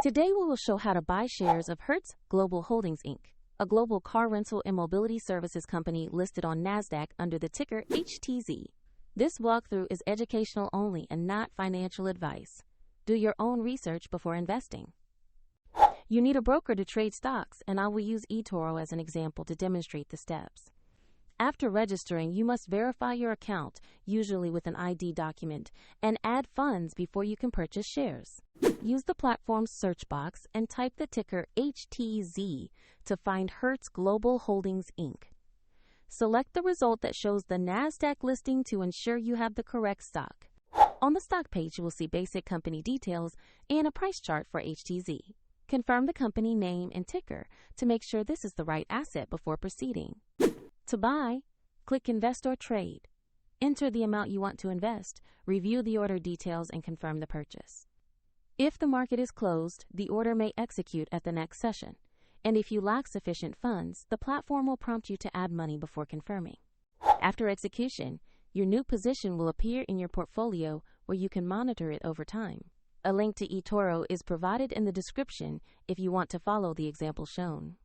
Today we will show how to buy shares of Hertz Global Holdings Inc., a global car rental and mobility services company listed on NASDAQ under the ticker HTZ. This walkthrough is educational only and not financial advice. Do your own research before investing. You need a broker to trade stocks, and I will use eToro as an example to demonstrate the steps. After registering, you must verify your account, usually with an ID document, and add funds before you can purchase shares. Use the platform's search box and type the ticker HTZ to find Hertz Global Holdings Inc. Select the result that shows the NASDAQ listing to ensure you have the correct stock. On the stock page, you will see basic company details and a price chart for HTZ. Confirm the company name and ticker to make sure this is the right asset before proceeding. To buy, click Invest or Trade. Enter the amount you want to invest, review the order details, and confirm the purchase. If the market is closed, the order may execute at the next session. And if you lack sufficient funds, the platform will prompt you to add money before confirming. After execution, your new position will appear in your portfolio where you can monitor it over time. A link to eToro is provided in the description if you want to follow the example shown.